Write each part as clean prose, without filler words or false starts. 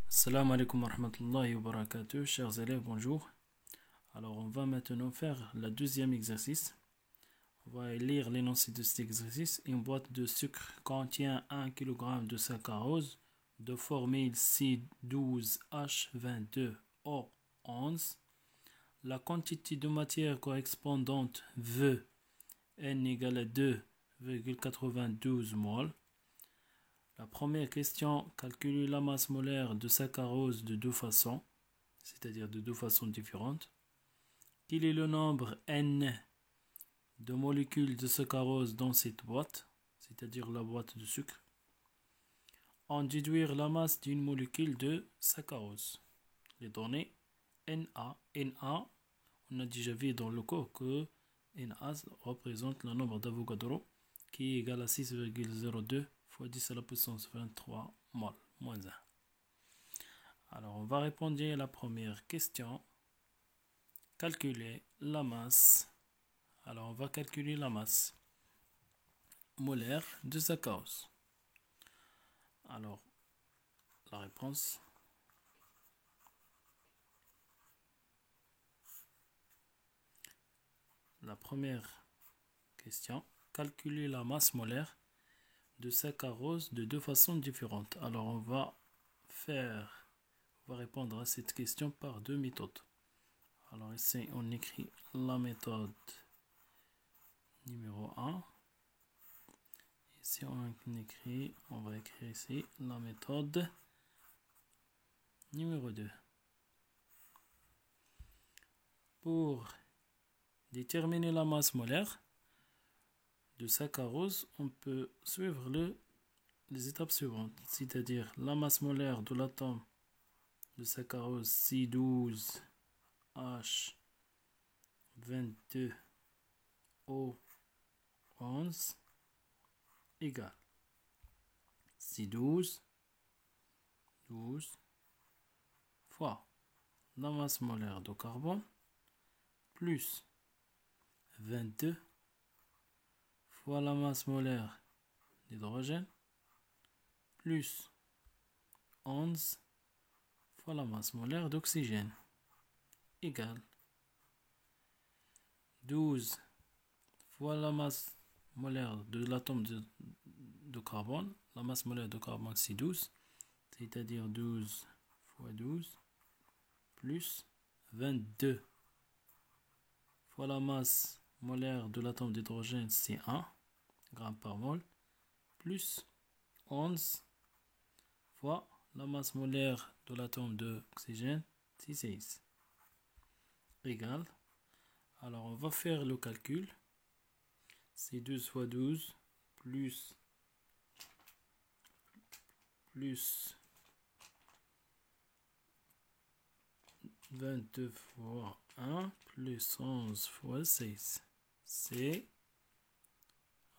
Salam alaikum wa rahmatullahi wa barakatuh, chers élèves, bonjour. Alors, on va maintenant faire le deuxième exercice. On va lire l'énoncé de cet exercice. Une boîte de sucre contient 1 kg de saccharose de formule C12H22O11. La quantité de matière correspondante veut N égale à 2,92 mol. La première question, calculer la masse molaire de saccharose de deux façons, c'est-à-dire de deux façons différentes. Quel est le nombre N de molécules de saccharose dans cette boîte, c'est-à-dire la boîte de sucre. En déduire la masse d'une molécule de saccharose. Les données Na. Na, on a déjà vu dans le cours que Na représente le nombre d'Avogadro qui est égal à 6,02 fois 10 à la puissance 23 mol, moins 1. Alors, on va répondre à la première question. Calculer la masse. Alors, on va calculer la masse molaire de saccharose. Alors, la réponse. La première question. Calculer la masse molaire de saccharose de deux façons différentes. Alors, on va répondre à cette question par deux méthodes. Alors ici, on écrit la méthode numéro 1. Ici, on va écrire ici la méthode numéro 2. Pour déterminer la masse molaire de saccharose, on peut suivre les étapes suivantes, c'est-à-dire la masse molaire de l'atome de saccharose C12H22O11 égale C12 fois la masse molaire de carbone plus 22 fois la masse molaire d'hydrogène plus 11 fois la masse molaire d'oxygène égale 12 fois la masse molaire de l'atome de carbone. La masse molaire de carbone c'est 12, c'est-à-dire 12 fois 12 plus 22 fois la masse molaire de l'atome d'hydrogène c'est 1 g par mol plus 11 fois la masse molaire de l'atome d'oxygène c'est 6 égale. Alors on va faire le calcul. C'est 12 fois 12 plus 22 fois 1 plus 11 fois 6.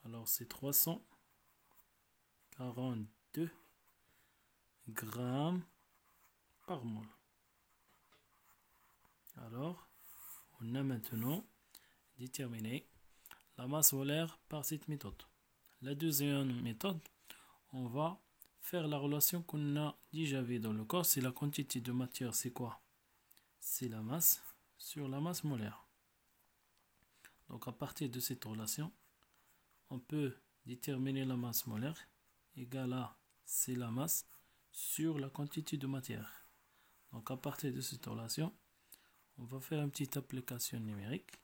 Alors c'est 342 grammes par mol. Alors, on a maintenant déterminé la masse molaire par cette méthode. La deuxième méthode, on va faire la relation qu'on a déjà vue dans le corps. C'est la quantité de matière, c'est quoi? C'est la masse sur la masse molaire. Donc à partir de cette relation, on peut déterminer la masse molaire égale à c'est la masse sur la quantité de matière. Donc à partir de cette relation, on va faire une petite application numérique.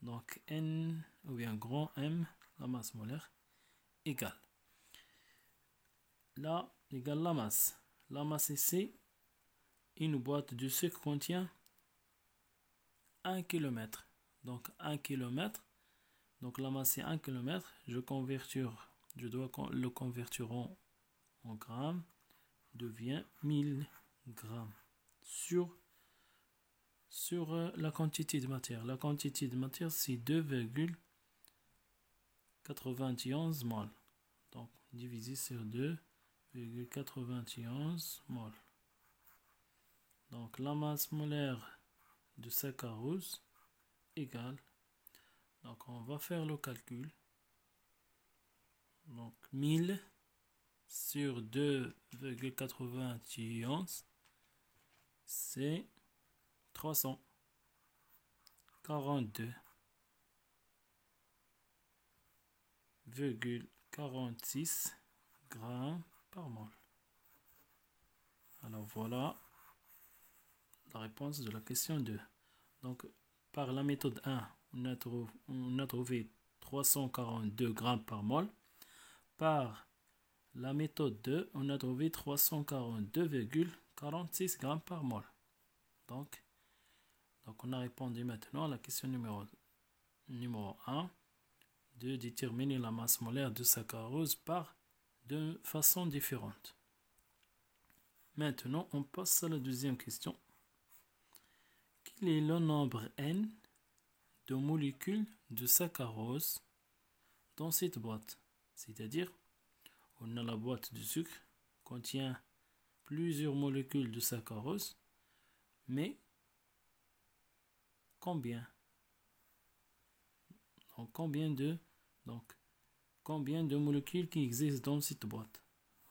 Donc N ou bien grand M, la masse molaire, égale. Là, égale la masse. La masse ici, une boîte de sucre contient 1 km. Donc 1 km. Donc la masse c'est 1 km. Je dois le convertir en grammes. Devient 1000 grammes sur la quantité de matière. La quantité de matière c'est 2,91 mol. Donc divisé sur 2,91 mol. Donc la masse molaire de saccharose égale. Donc on va faire le calcul. Donc 1000 sur 2,91, c'est 342,46 grammes par mol. Alors voilà la réponse de la question 2. Donc par la méthode 1, on a trouvé 342 grammes par mol. Par la méthode 2, on a trouvé 342,46 grammes par mol. Donc on a répondu maintenant à la question numéro 1 de déterminer la masse molaire de saccharose par de façon différente. Maintenant, on passe à la deuxième question. Quel est le nombre n de molécules de saccharose dans cette boîte? C'est-à-dire, on a la boîte de sucre contient plusieurs molécules de saccharose, mais combien? Donc, combien de molécules qui existent dans cette boîte?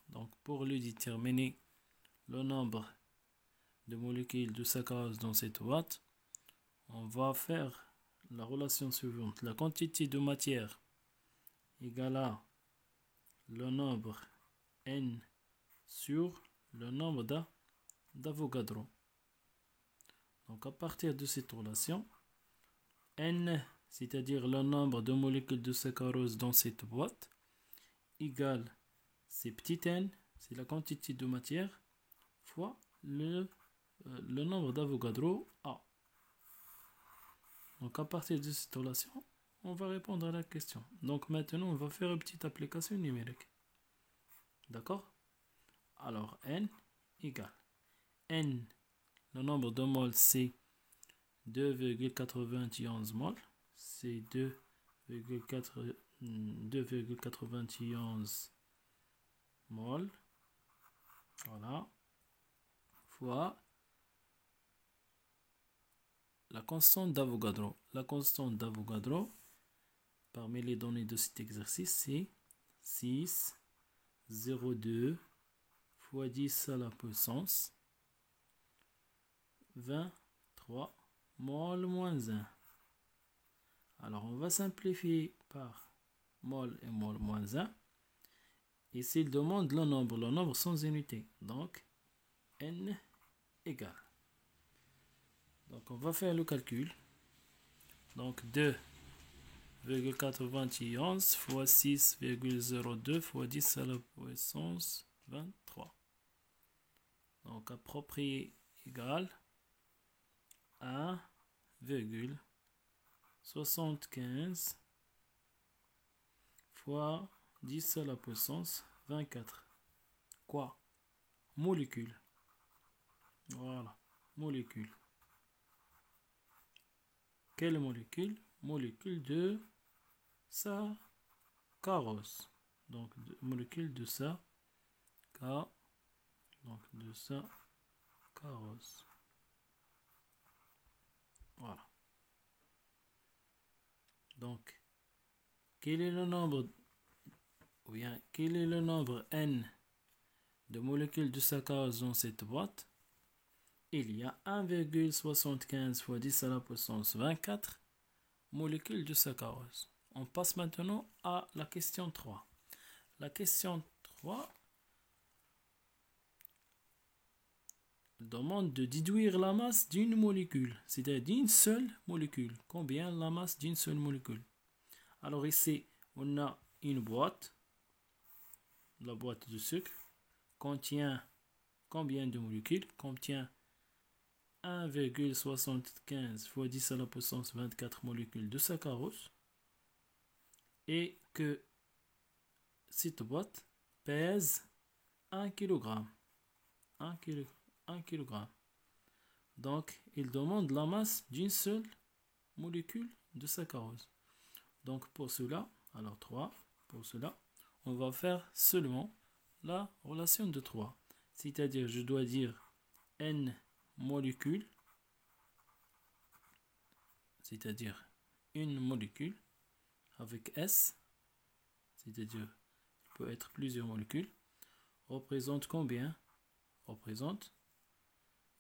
Donc, pour le déterminer, le nombre de molécules de saccharose dans cette boîte, on va faire la relation suivante. La quantité de matière égale à le nombre n sur le nombre d'Avogadro. Donc à partir de cette relation, n, c'est-à-dire le nombre de molécules de saccharose dans cette boîte, égale c'est petit n, c'est la quantité de matière, fois le nombre d'Avogadro A. Donc à partir de cette relation, on va répondre à la question. Donc maintenant, on va faire une petite application numérique. D'accord? Alors n égale n, le nombre de moles c'est 2,91 moles. C'est 2,91 moles. Voilà. Fois la constante d'Avogadro. La constante d'Avogadro, parmi les données de cet exercice, c'est 6,02 fois 10 à la puissance 23 mol moins 1. Alors on va simplifier par mol et mol moins 1. Et s'il demande le nombre sans unité. Donc n égale. Donc on va faire le calcul. Donc 2,91 fois 6,02 fois 10 à la puissance 23. Donc approprié égale 1,75 fois 10 à la puissance 24. Quoi? Molécule. Voilà, molécule. Quelle molécule? Molécule de saccharose. Donc, molécule de saccharose. Voilà. Donc, quel est le nombre n de molécules de saccharose dans cette boîte? Il y a 1,75 fois 10 à la puissance 24 molécules de saccharose. On passe maintenant à la question 3. La question 3 demande de déduire la masse d'une molécule, c'est-à-dire d'une seule molécule. Combien la masse d'une seule molécule? Alors ici, on a une boîte. La boîte de sucre contient combien de molécules? Contient 1,75 fois 10 à la puissance 24 molécules de saccharose. Et que cette boîte pèse 1 kg. 1 kg. Donc, il demande la masse d'une seule molécule de saccharose. Donc, pour cela, alors 3, pour cela, on va faire seulement la relation de 3. C'est-à-dire, je dois dire n molécules, c'est-à-dire une molécule avec S, c'est-à-dire il peut être plusieurs molécules. représente combien? Représente,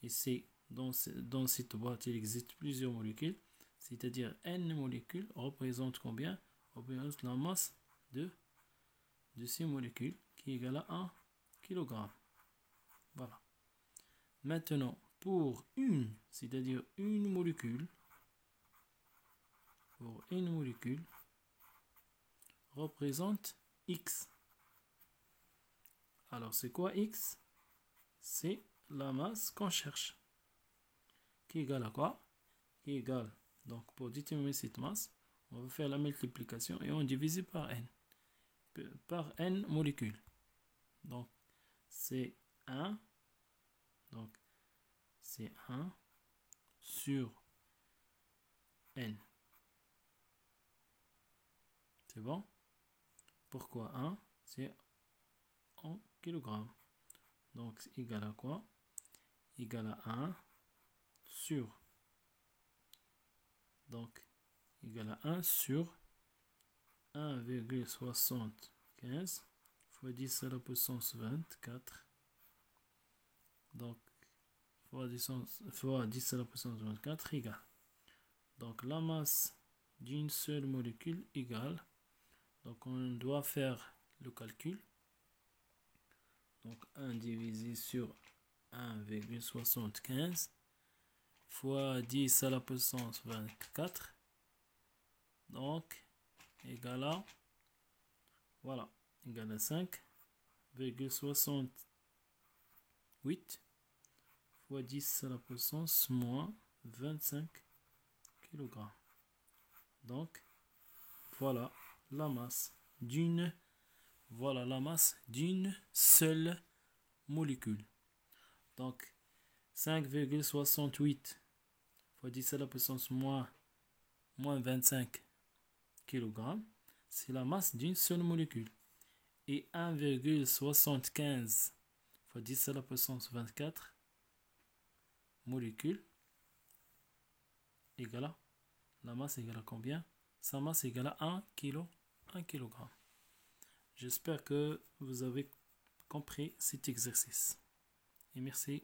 ici, dans cette boîte, il existe plusieurs molécules, c'est-à-dire N molécules représente combien? Représente la masse de ces molécules qui est égale à 1 kg. Voilà. Maintenant, pour c'est-à-dire une molécule, représente X. Alors, c'est quoi X? C'est la masse qu'on cherche. Qui est égale à quoi? Qui est égale. Donc, pour déterminer cette masse, on va faire la multiplication et on divise par N. Par N molécules. Donc, c'est 1. Donc, c'est 1 sur N. C'est bon? Pourquoi 1? C'est en kilogrammes. Donc, c'est égal à quoi? Égal à 1 sur. Donc, égal à 1 sur 1,75 fois 10 à la puissance 24. Donc, fois 10 à la puissance 24 égale. Donc, la masse d'une seule molécule égale. Donc, on doit faire le calcul. Donc, 1 divisé sur 1,75 fois 10 à la puissance 24. Donc, égal à, voilà, égal à 5,68 fois 10 à la puissance moins 25 kg. Donc, voilà la masse d'une seule molécule. Donc, 5,68 fois 10 à la puissance moins 25 kg, c'est la masse d'une seule molécule. Et 1,75 fois 10 à la puissance 24 molécules égale à, la masse égale à combien? Sa masse égale à 1 kg. J'espère que vous avez compris cet exercice. Et merci.